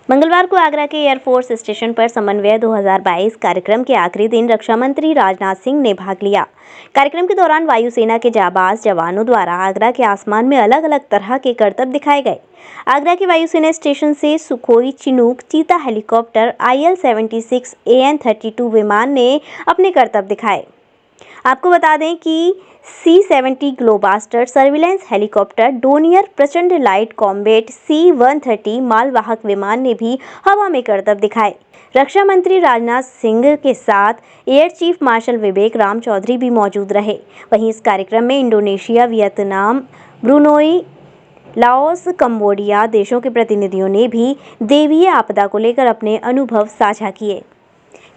मंगलवार को आगरा के एयरफोर्स स्टेशन पर समन्वय 2022 कार्यक्रम के आखिरी दिन रक्षा मंत्री राजनाथ सिंह ने भाग लिया। कार्यक्रम के दौरान वायुसेना के जाबाज जवानों द्वारा आगरा के आसमान में अलग अलग तरह के करतब दिखाए गए। आगरा के वायुसेना स्टेशन से Sukhoi Chinook Cheetah helicopter, IL-76 AN-32 विमान ने अपने करतब दिखाए। आपको बता दें कि C-70 ग्लोबास्टर सर्विलेंस हेलीकॉप्टर, डोनियर प्रचंड लाइट कॉम्बैट C-130 मालवाहक विमान ने भी हवा में करतब दिखाए। रक्षा मंत्री राजनाथ सिंह के साथ एयर चीफ मार्शल विवेक राम चौधरी भी मौजूद रहे। वहीं इस कार्यक्रम में Indonesia, Vietnam, Brunei, Laos, Cambodia देशों के प्रतिनिधियों ने भी दैवीय आपदा को लेकर अपने अनुभव साझा किए।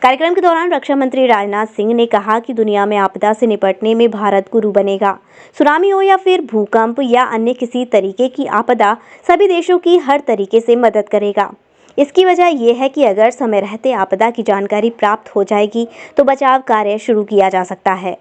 कार्यक्रम के दौरान रक्षा मंत्री राजनाथ सिंह ने कहा कि दुनिया में आपदा से निपटने में भारत गुरु बनेगा। सुनामी हो या फिर भूकंप या अन्य किसी तरीके की आपदा, सभी देशों की हर तरीके से मदद करेगा। इसकी वजह यह है कि अगर समय रहते आपदा की जानकारी प्राप्त हो जाएगी तो बचाव कार्य शुरू किया जा सकता है।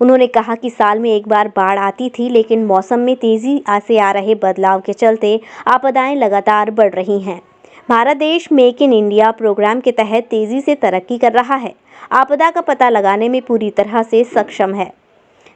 उन्होंने कहा कि साल में एक बार बाढ़ आती थी, लेकिन मौसम में तेजी से आ रहे बदलाव के चलते आपदाएं लगातार बढ़ रही हैं। भारत देश मेक इन इंडिया प्रोग्राम के तहत तेजी से तरक्की कर रहा है। आपदा का पता लगाने में पूरी तरह से सक्षम है।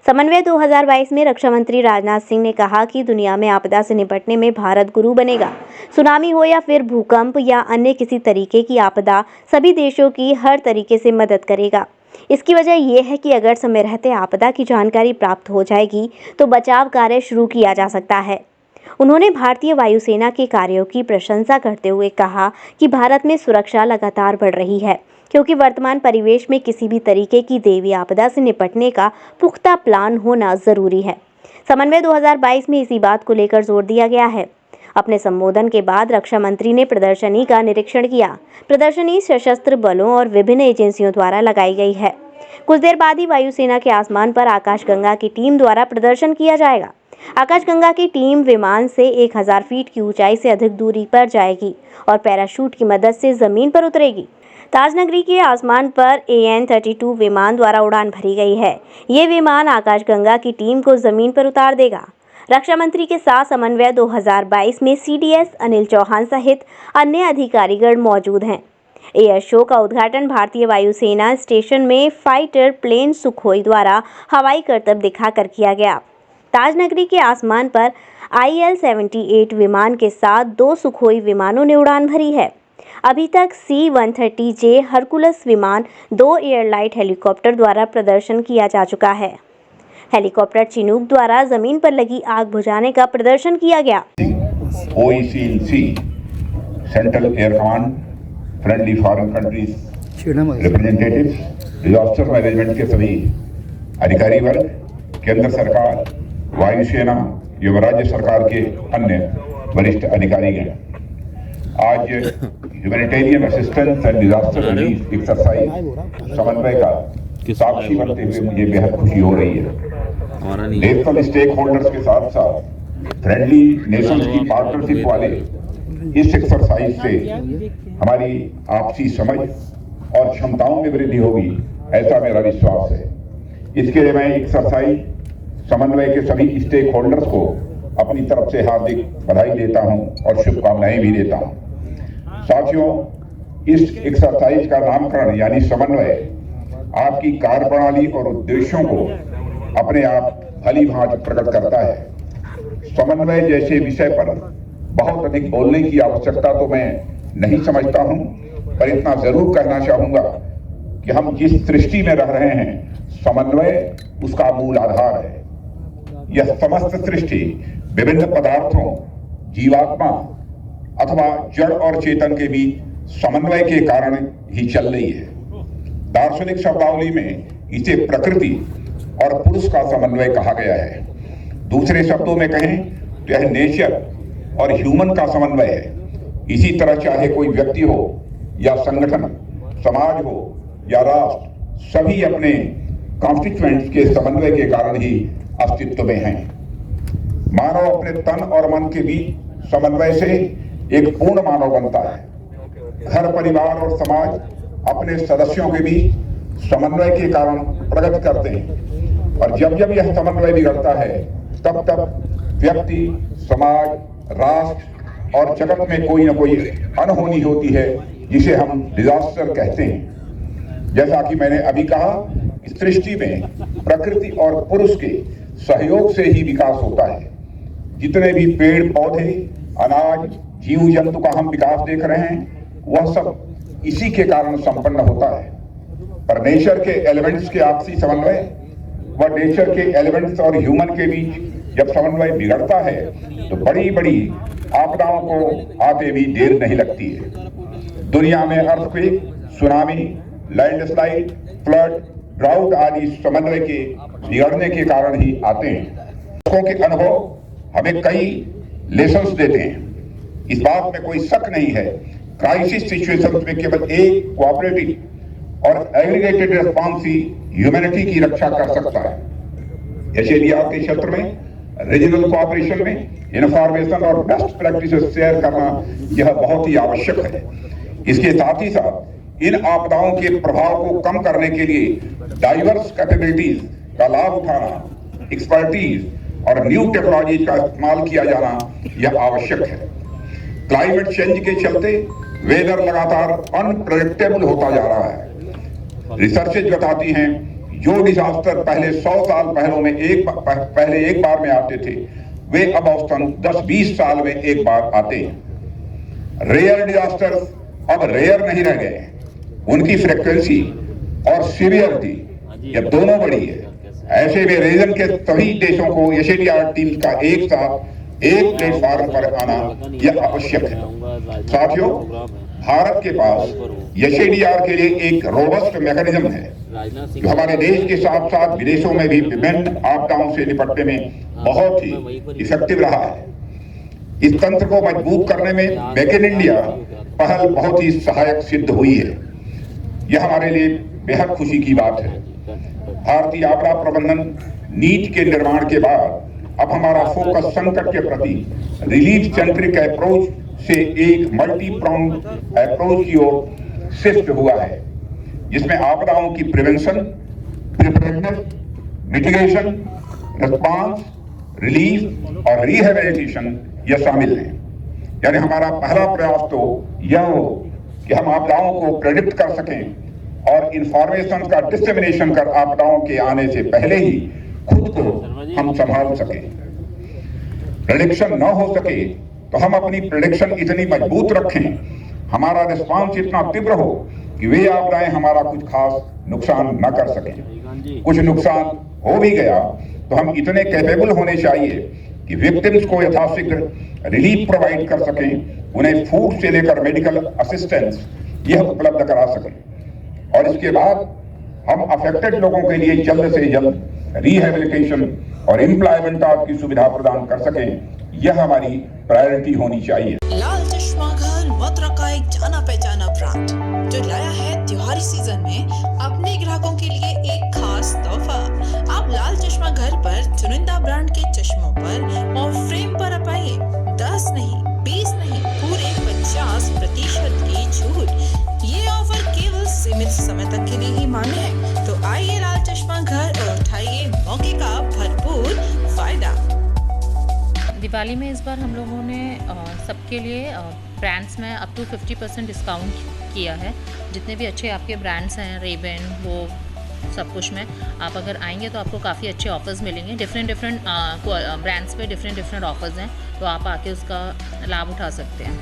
समन्वय 2022 में रक्षा मंत्री राजनाथ सिंह ने कहा कि दुनिया में आपदा से निपटने में भारत गुरु बनेगा। सुनामी हो या फिर भूकंप या अन्य किसी तरीके की आपदा, सभी देशों की हर तरीके से मदद करेगा। इसकी वजह यह है कि अगर समय रहते आपदा की जानकारी प्राप्त हो जाएगी तो बचाव कार्य शुरू किया जा सकता है। उन्होंने भारतीय वायुसेना के कार्यों की प्रशंसा करते हुए कहा कि भारत में सुरक्षा लगातार बढ़ रही है, क्योंकि वर्तमान परिवेश में किसी भी तरीके की दैवीय आपदा से निपटने का पुख्ता प्लान होना जरूरी है। समन्वय 2022 में इसी बात को लेकर जोर दिया गया है। अपने संबोधन के बाद रक्षा मंत्री ने प्रदर्शनी का निरीक्षण किया। प्रदर्शनी सशस्त्र बलों और विभिन्न एजेंसियों द्वारा लगाई गई है। कुछ देर बाद ही वायुसेना के आसमान पर आकाशगंगा की टीम द्वारा प्रदर्शन किया जाएगा। आकाशगंगा की टीम विमान से 1000 फीट की ऊंचाई से अधिक दूरी पर जाएगी और पैराशूट की मदद से जमीन पर उतरेगी। ताजनगरी के आसमान पर AN-32 विमान द्वारा उड़ान भरी गई है। ये विमान आकाशगंगा की टीम को जमीन पर उतार देगा। रक्षा मंत्री के साथ समन्वय 2022 में CDS अनिल चौहान सहित अन्य अधिकारीगण मौजूद हैं। एयर शो का उद्घाटन भारतीय वायुसेना स्टेशन में फाइटर प्लेन सुखोई द्वारा हवाई करतब दिखाकर किया गया। ताजनगरी के आसमान पर IL-78 विमान के साथ 2 सुखोई विमानों ने उड़ान भरी है। अभी तक C-130J हरकुलस विमान 2 एयरलाइट हेलीकॉप्टर द्वारा प्रदर्शन किया जा चुका है। हेलीकॉप्टर चिनूक द्वारा जमीन पर लगी आग बुझाने का प्रदर्शन किया गया। OECC central air command, friendly foreign countries representatives, disaster management के सभी अधिकारी वर्ग, केंद्र सरकार, वायुसेना एवं राज्य सरकार के अन्य वरिष्ठ अधिकारीगण, आज humanitarian assistance and disaster relief exercise समन्वय का साक्षी बनते हुए मुझे बेहद खुशी हो रही है। नेशनल स्टेक होल्डर्स के साथ साथ फ्रेंडली नेशंस की पार्टनरशिप वाले इस एक्सरसाइज से हमारी आपसी समझ और क्षमताओं में वृद्धि होगी, ऐसा मेरा विश्वास है। इसके लिए मैं एक्सरसाइज समन्वय के सभी स्टेक होल्डर्स को अपनी तरफ से हार्दिक बधाई देता हूं और शुभकामनाएं भी देता हूं। साथियों, इस एक्सरसाइज का नामकरण यानी समन्वय आपकी कार्यप्रणाली और उद्देश्यों को अपने आप भली भांति प्रकट करता है। समन्वय जैसे विषय पर बहुत अधिक बोलने की आवश्यकता तो मैं नहीं समझता हूं, पर इतना जरूर कहना चाहूंगा कि हम जिस सृष्टि में रह रहे हैं, समन्वय उसका मूल आधार है। यह समस्त सृष्टि विभिन्न पदार्थों, जीवात्मा अथवा जड़ और चेतन के बीच समन्वय के कारण ही चल रही है। दार्शनिक शब्दावली में इसे प्रकृति और पुरुष का समन्वय कहा गया है। दूसरे शब्दों में कहें तो यह नेचर और ह्यूमन का समन्वय है। इसी तरह चाहे कोई व्यक्ति हो या संगठन, समाज हो या राष्ट्र, सभी अपने कॉन्स्टिट्यूएंट्स के समन्वय के कारण ही अस्तित्व में हैं। मानव अपने तन और मन के बीच समन्वय से एक पूर्ण मानव बनता है। घर, परिवार और समाज अपने सदस्यों के बीच समन्वय के कारण प्रगति करते हैं, और जब जब यह समन्वय बिगड़ता है तब तब व्यक्ति, समाज, राष्ट्र और जगत में कोई ना कोई अनहोनी होती है जिसे हम डिजास्टर कहते हैं। जैसा कि मैंने अभी कहा, इस सृष्टि में प्रकृति और पुरुष के सहयोग से ही विकास होता है। जितने भी पेड़ पौधे, अनाज, जीव जंतु का हम विकास देख रहे हैं, वह सब इसी के कारण संपन्न होता है। पर नेचर के एलिमेंट्स के आपसी समन्वय व नेचर के एलिमेंट्स और ह्यूमन के बीच जब समन्वय बिगड़ता है तो बड़ी बड़ी आपदाओं को आते भी देर नहीं लगती है। दुनिया में earthquake, tsunami, landslide, flood, drought आदि समन्वय के बिगड़ने के कारण ही आते हैं। लोगों के अनुभव हमें कई लेसन्स देते हैं। इस बात में कोई शक नहीं है, क्राइसिस सिचुएशन में केवल एक कोऑपरेटिव और एग्रीगेटेड रिस्पॉन्स ही ह्यूमैनिटी की रक्षा कर सकता है। एशिया के क्षेत्र में रीजनल कोऑपरेशन में इंफॉर्मेशन और बेस्ट प्रैक्टिसेस शेयर करना यह बहुत ही आवश्यक है। इसके साथ ही साथ इन आपदाओं के प्रभाव को कम करने के लिए डाइवर्स कैपेबिलिटीज का लाभ उठाना, एक्सपर्टीज और न्यू टेक्नोलॉजी का इस्तेमाल किया जाना यह आवश्यक है। क्लाइमेट चेंज के चलते वेदर लगातार अनप्रेडिक्टेबल होता जा रहा है। रिसर्चेज बताती हैं जो डिजास्टर पहले 100 साल पहले एक बार में आते थे, वे अब औसतन 10-20 साल में एक बार आते हैं। रेयर डिजास्टर अब रेयर नहीं रह गए, उनकी फ्रीक्वेंसी और सीवियरिटी यह दोनों बढ़ी है। ऐसे में रीजन के सभी देशों को एशियाड टीम का एक साथ एक प्लेटफॉर्म पर आना यह आवश्यक है। साथियों, भारत के पास एशियाड के लिए एक रोबस्ट मैकेनिज्म है जो हमारे देश के साथ साथ विदेशों में भी विभिन्न आपदाओं से निपटने में बहुत ही इफेक्टिव रहा है। इस तंत्र को मजबूत करने में मेक इन इंडिया पहल बहुत ही सहायक सिद्ध हुई है। यह हमारे लिए बेहद खुशी की बात है। भारतीय आपदा प्रबंधन नीति के निर्माण के बाद अब हमारा फोकस संकट के प्रति रिलीफ सेंट्रिक अप्रोच से एक मल्टी प्रोंग अप्रोच की ओर शिफ्ट हुआ है, जिसमें आपदाओं की prevention, preparedness, mitigation, response, relief और रिहेबिलिटेशन यह शामिल है। यानी हमारा पहला प्रयास तो यह हो कि हम आपदाओं को प्रेडिक्ट कर सकें और इंफॉर्मेशन का डिसेमिनेशन कर आपदाओं के आने से पहले ही खुद को हम संभाल सकें। प्रेडिक्शन न हो सके तो हम अपनी प्रेडिक्शन इतनी मजबूत रखें, हमारा रिस्पांस इतना तीव्र हो कि वे आपदाएं हमारा कुछ खास नुकसान न कर सकें। कुछ नुकसान हो भी गया तो हम इतने कैपेबल होने चाहिए कि विक्टिम्स को यथाशीघ्र रिलीफ प्रोवाइड कर सकें, उन्हें फूड से लेकर मेडिकल असिस्टेंस यह उपलब्ध करा सकें और इसके बाद हम अफेक्टेड लोगों के लिए जल्द से जल्द रिहेबिलिटेशन और एम्प्लॉयमेंट की सुविधा प्रदान कर सकें। यह हमारी प्रायोरिटी होनी चाहिए। लाल चश्मा घर मथुरा का एक जाना पहचाना ब्रांड जो लाया है त्योहारी सीजन में अपने ग्राहकों के लिए एक खास तोहफा। आप लाल चश्मा घर पर चुनिंदा ब्रांड के चश्मों पर और फ्रेम पर पाइए 10 नहीं 20 नहीं पूरे 50% की छूट। ये ऑफर केवल सीमित समय तक के लिए ही मान्य है, तो आइए लाल चश्मा घर और उठाइए मौके का भरपूर फायदा। दिवाली में इस बार हम लोगों ने सबके लिए ब्रांड्स में अप टू 50% डिस्काउंट किया है। जितने भी अच्छे आपके ब्रांड्स हैं, रेबन, वो सब कुछ में आप अगर आएंगे तो आपको काफ़ी अच्छे ऑफर्स मिलेंगे। डिफरेंट ब्रांड्स पे डिफरेंट ऑफर्स हैं, तो आप आके उसका लाभ उठा सकते हैं।